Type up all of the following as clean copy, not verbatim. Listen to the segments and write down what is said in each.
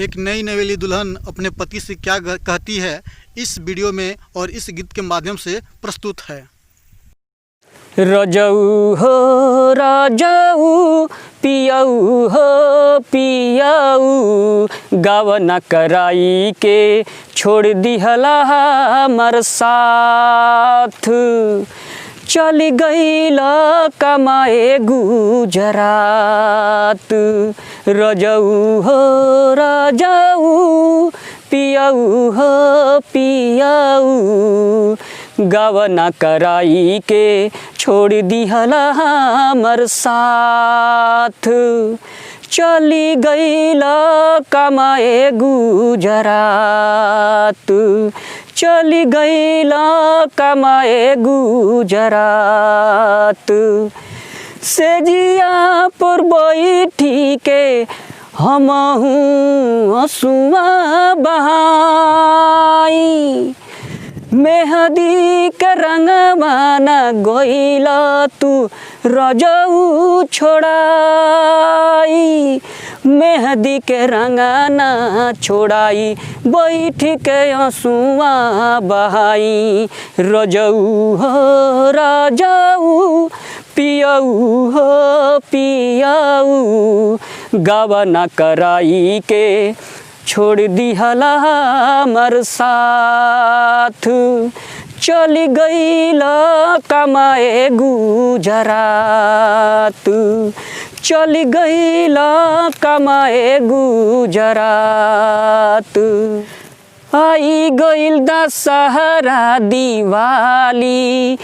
एक नई नवेली दुल्हन अपने पति से क्या कहती है, इस वीडियो में और इस गीत के माध्यम से प्रस्तुत है। रजऊ हो रजऊ, पियऊ हो पियऊ, गावना कराई के छोड़ दिहला हमर साथ। चली गईल कमाए गुजरात। रजऊ हो रजऊ, पियऊ हो पियऊ, गावना कराई के छोड़ दिहला हमर साथ। चली गईल कमाए गुजरात, चली गईल कमाए गुजरात। सेजिया पर बैठी के हमहूँ हँसुआ बहाई। मेहदी के रंगवाना गईल तू रजऊ छोड़ाई। मेहदी के रंगाना छोड़ाई, बैठ के हँसुआ बहाई। रजऊ हो रजऊ, पियऊ हो पियऊ, गावना कराई के छोड़ दिहला हमर साथ। चली गईल कमाए गुजरात, चली गईल कमाए गुजरात। आई गईल दशहरा दिवाली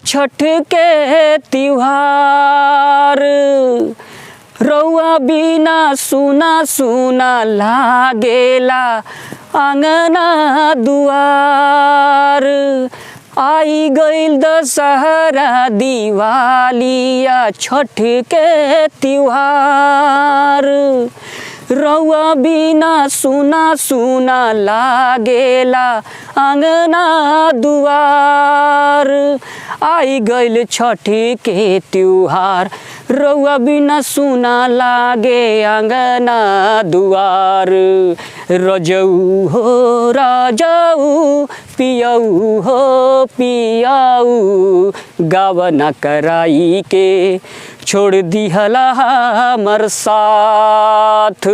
छठ के त्योहार। रउआ बिना सुना सुना लागेला आंगना दुआर। आई गईल दशहरा दिवाली छठ के त्योहार। रउआ बिना सुना सुना लागेला आंगना दुआर। आई गईल छठ के त्योहार, रउआ बिना सुना लागे आंगना दुआर। रजऊ हो रजऊ, पियऊ हो पियऊ, गावना कराई के छोड़ दिहला हमर साथ।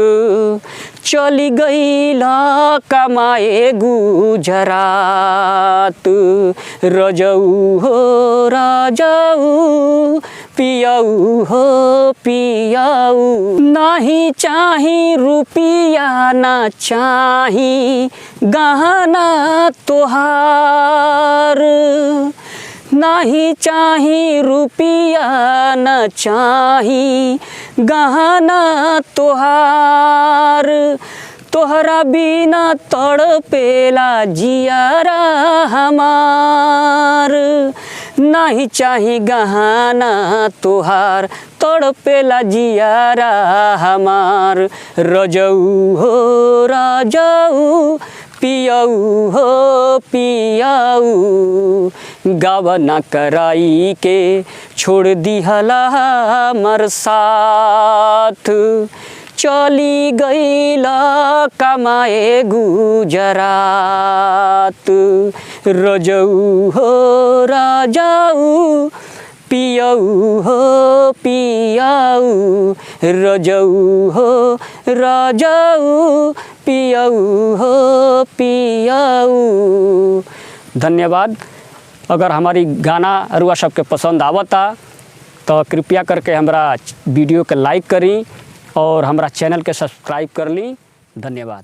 चली गईल कमाए गुजरात। रजऊ हो रजऊ, पियऊ हो पियऊ, नहीं चाही रुपिया ना चाही गहना तोहार। नहीं चाही रुपिया न चाही गहना तोहार। तोहरा बिना तड़पेला जियारा हमार। नहीं चाही गहना तोहार, तड़पेला जियारा हमार। रजऊ हो रजऊ, पियऊ हो पियऊ, गावना कराई के छोड़ दिहला हमर साथ। चली गईल कमाए गुजरात। रजऊ हो रजऊ, पियऊ हो पियऊ, रजऊ हो रजऊ, पियऊ हो पियऊ। धन्यवाद। अगर हमारी गाना रुआ सबके पसंद आवता तो कृपया करके हमारा वीडियो के लाइक करी और हमारा चैनल के सब्सक्राइब कर ली। धन्यवाद।